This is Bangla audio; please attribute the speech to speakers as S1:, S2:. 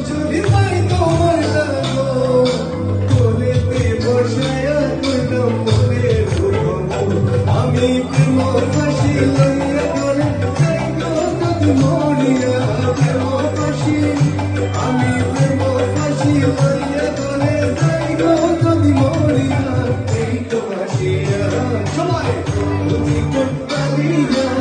S1: যদি পাই তোমার লাগো কোলেতে বসায়া কইলাম মনের আমি প্রেম ফাঁসি লইয়া করে মরিয়া প্রেম ফাঁসি আমি প্রেম ফাঁসি লইয়া করে যাই গো যদি মরিয়া এই তো ফাঁসিয়া সবাই বুঝি করতালি না